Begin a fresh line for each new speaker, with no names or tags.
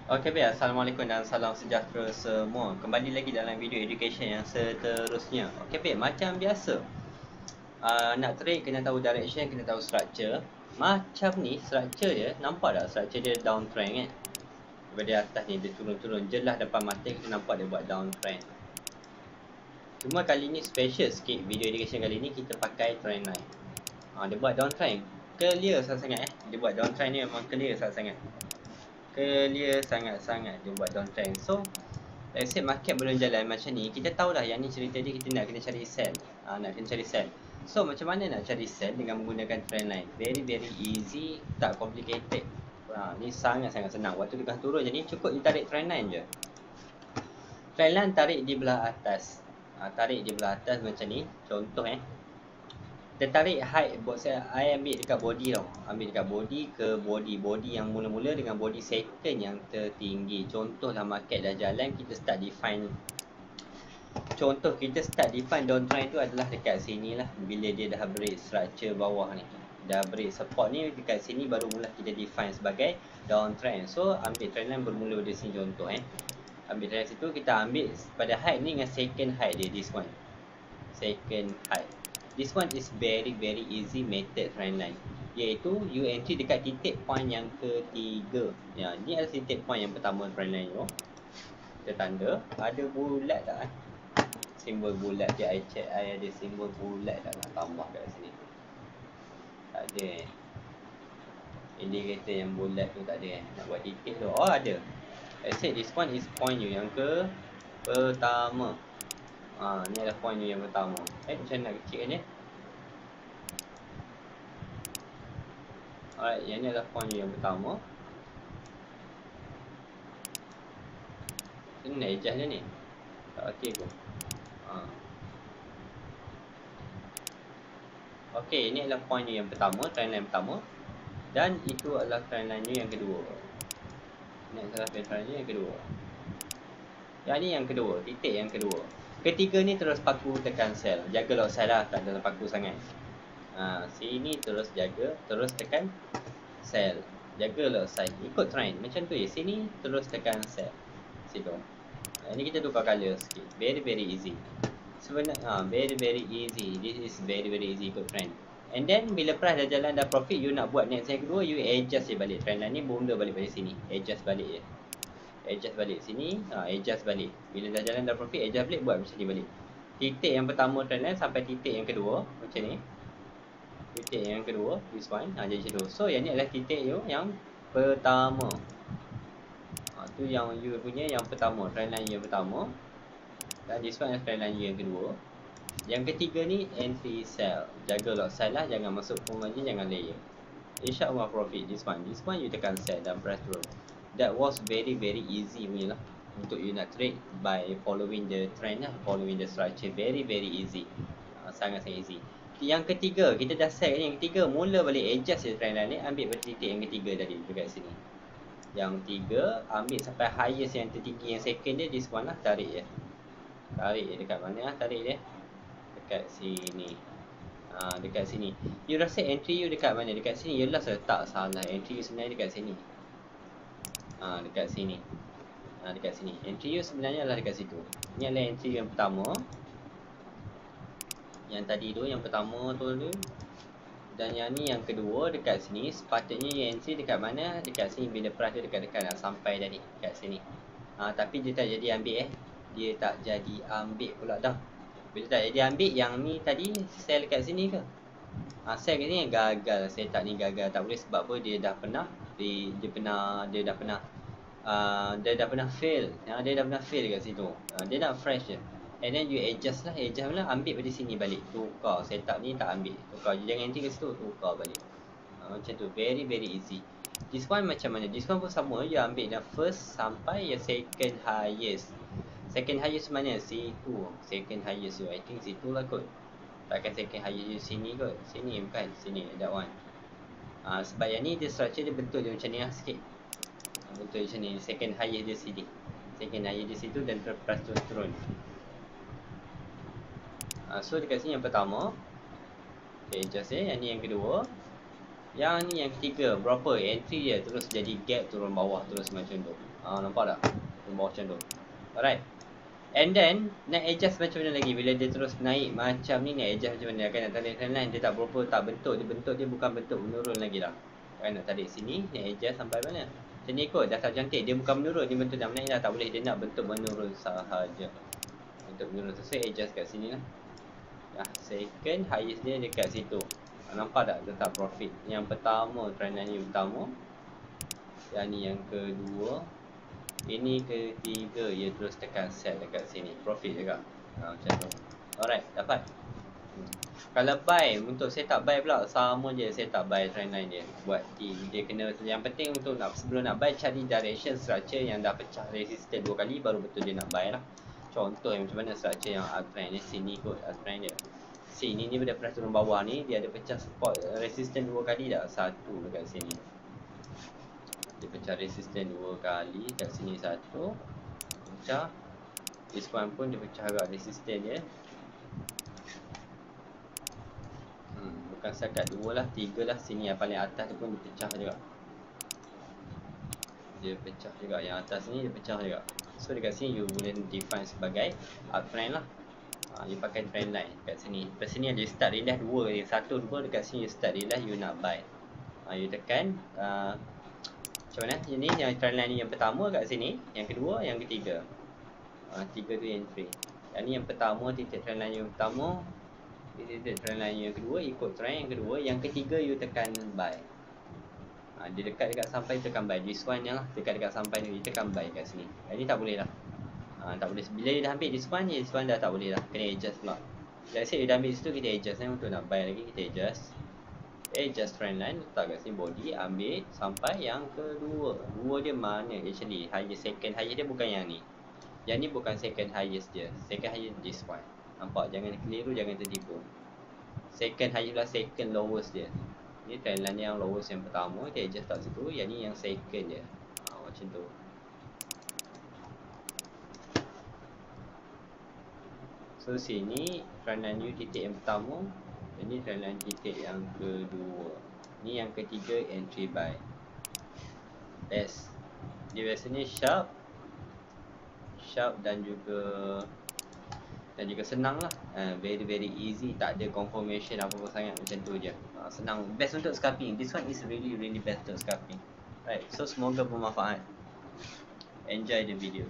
Okey baik, Assalamualaikum dan salam sejahtera semua. Kembali lagi dalam video education yang seterusnya. Okey baik, macam biasa, nak trade kena tahu direction, kena tahu structure. Macam ni structure dia, nampak tak structure dia downtrend kan? Daripada atas ni dia turun-turun, jelas depan mata kita nampak dia buat downtrend. Cuma kali ni special sikit, video education kali ni kita pakai trend line. Dia buat downtrend, clear sangat-sangat Dia buat downtrend ni memang clear sangat-sangat. Clear sangat-sangat dia buat downtrend. So let's say market belum jalan macam ni, kita tahulah yang ni cerita dia, kita nak kena cari sell. Nak kena cari sell. So macam mana nak cari sell dengan menggunakan trend line? Very easy, tak complicated. Ni sangat-sangat senang. Waktu tengah turun je ni, cukup ditarik trend line je. Trend line tarik di belah atas. Tarik di belah atas macam ni. Contoh kita tarik height, I ambil dekat body tau. Ambil dekat body ke body yang mula-mula dengan body second yang tertinggi. Contohlah market dah jalan, kita start define. Contoh kita start define downtrend tu adalah dekat sini lah. Bila dia dah break structure bawah ni, dah break support ni, dekat sini baru mula kita define sebagai downtrend. So ambil trend line bermula dari sini contoh Ambil dari situ, kita ambil pada height ni dengan second height dia, this one. Second height. This one is very easy method trend line, iaitu you entry dekat titik point yang ketiga. Ni adalah titik point yang pertama trend line tu. Kita tanda, ada bulat tak simbol bulat dia, I check I ada simbol bulat tak, nak tambah kat sini. Tak ada indicator yang bulat tu tak ada nak buat titik tu. Oh ada. Let's say this one is point you yang ke pertama. Ni adalah point you yang pertama. Macam nak kecilkan dia. Alright, yang ni adalah point you yang pertama. Sini nak adjust dia ni. Tak okey pun. Okey, ini adalah point you yang pertama, trend line pertama. Dan itu adalah trend line you yang kedua. Ini adalah trend line you yang kedua. Yang ni yang kedua, titik yang kedua. Ketiga ni terus paku tekan sell. Jaga lot sell lah, tak dalam paku sangat. Sini terus jaga, terus tekan sell. Jaga lot sell, ikut trend. Macam tu je, sini terus tekan sell. Situ. Ini kita tukar color sikit. Very easy. Sebenarnya very easy. This is very easy ikut trend. And then bila price dah jalan, dah profit, you nak buat next yang kedua, you adjust je balik. Trend line ni bunda balik pada sini. Adjust balik je. Adjust balik sini, adjust balik. Bila dah jalan, dah profit, adjust balik, buat macam ni balik. Titik yang pertama trend line sampai titik yang kedua, macam ni. Titik yang kedua, this one, jadi macam tu. So yang ni adalah titik you yang pertama. Tu yang you punya yang pertama, trend line yang pertama. Dan this one adalah trend line yang kedua. Yang ketiga ni entry sell. Jaga lot sell lah, jangan masuk pun margin, jangan layer. InsyaAllah profit this one. This one you tekan sell dan press turun. That was very easy punya lah. Untuk you nak trade by following the trend lah, following the structure. Very easy. Sangat easy. Yang ketiga, kita dah set yang ketiga, mula balik adjust je trend line ni. Ambil pada titik yang ketiga tadi, dekat sini. Yang tiga, ambil sampai highest yang tertinggi, yang second dia, this one lah, tarik je. Tarik je dekat mana lah, tarik je. Dekat sini. Dekat sini. You rasa entry you dekat mana? Dekat sini. Yelah saya tak salah. Entry you sebenarnya dekat sini. Dekat sini. Dekat sini. Entry you sebenarnya adalah dekat situ. Ini adalah entry yang pertama. Yang tadi tu, yang pertama tu. Dan yang ni yang kedua dekat sini. Sepatutnya you entry dekat mana? Dekat sini. Bila price tu dekat-dekat nak sampai tadi. Dekat sini. Tapi dia tak jadi ambil Dia tak jadi ambil pula dah. Bila tak jadi ambil, yang ni tadi sell kat sini ke? Sell kat sini gagal. Setup ni gagal. Tak boleh sebab apa? Dia dah pernah fail. Dia dah pernah fail kat situ. Dia nak fresh je. And then you adjust lah. Adjust lah. Ambil pada sini balik. Tukar. Setup ni tak ambil. Tukar. Jangan entry kat situ. Tukar balik. Macam tu. Very easy. This one macam mana? This one pun sama. You ambil yang first sampai yang second highest. Second highest mana? Situ. Second highest tu. I think situ lah kot. Takkan second highest you sini kot. Sini bukan. Sini. That one. Sebab yang ni dia structure dia bentuk dia macam ni lah sikit. Bentuk macam ni. Second highest dia sini. Second highest dia situ dan terlepas turun. So dekat sini yang pertama. Okay, just yang ni yang kedua. Yang ni yang ketiga, berapa entry dia terus jadi gap turun bawah terus macam tu. Nampak tak? Turun bawah macam tu. Alright. And then nak adjust macam mana lagi bila dia terus naik macam ni, nak adjust macam mana? Kan nak tarik trendline dia tak berapa, tak bentuk dia bukan bentuk menurun lagi dah. Kan nak tarik sini, nak adjust sampai mana? Macam ni kot, dah tak cantik, dia bukan menurun, dia bentuk dah menaik dah, tak boleh, dia nak bentuk menurun sahaja. Bentuk menurun sesuai, adjust kat sini lah. Second highest dia dekat situ. Nampak tak tetap profit. Yang pertama trendline ni pertama, yang ni yang kedua, ini ketiga, ia terus tekan sell dekat sini, profit juga. Macam tu. Alright, dapat. Kalau buy, untuk setup buy pula sama je, setup buy trendline dia. Buat dia kena, yang penting untuk nak, sebelum nak buy, cari direction structure yang dah pecah resistance 2 kali baru betul dia nak buy lah. Contoh yang macam mana structure yang uptrend ni, sini kot uptrend dia. Sini ni daripada turun bawah ni dia ada pecah support resistance 2 kali dah, satu dekat sini. Dia pecah resistance 2 kali, kat sini satu pecah. This one pun dia pecah agak resistance dia. Bukan setakat 2 lah, 3 lah. Sini yang paling atas tu pun dia pecah juga. Dia pecah juga, yang atas ni dia pecah juga. So dekat sini you boleh define sebagai uptrend lah. You pakai trend line kat sini. Kat sini ada start realize 2 ni. 1, 2 dekat sini you start realize you nak buy. You tekan macam mana? Ini yang trend line ni yang pertama kat sini, yang kedua, yang ketiga. 3 tu entry. Yang ni yang pertama, titik trend line yang pertama, titik trend line yang kedua, ikut trend yang kedua, yang ketiga you tekan buy. Dia dekat sampai tekan buy. This one yang lah, dekat sampai ni tekan buy kat sini. Ini tak boleh lah. Tak boleh. Bila dia dah ambil this one dah tak boleh lah. Kena adjust pula. Let's say dia dah ambil situ, kita adjust ni. Untuk nak buy lagi, kita adjust trend line, letak kat sini body, ambil sampai yang kedua. Dua dia mana actually? Highest, second highest dia bukan yang ni. Yang ni bukan second highest dia. Second highest this one. Nampak? Jangan keliru, jangan tertipu. Second highest lah, second lowest dia. Ni trend line yang lowest yang pertama, kita adjust tak situ. Yang ni yang second dia. Macam tu. So sini trend line you titik yang pertama, ini trend line titik yang kedua, ni yang ketiga entry buy. Best. Dia biasanya sharp dan juga senang lah. Very easy, tak ada confirmation apa-apa sangat, macam tu je. Senang, best untuk scalping. This one is really best untuk scalping. Right, so semoga bermanfaat. Enjoy the video.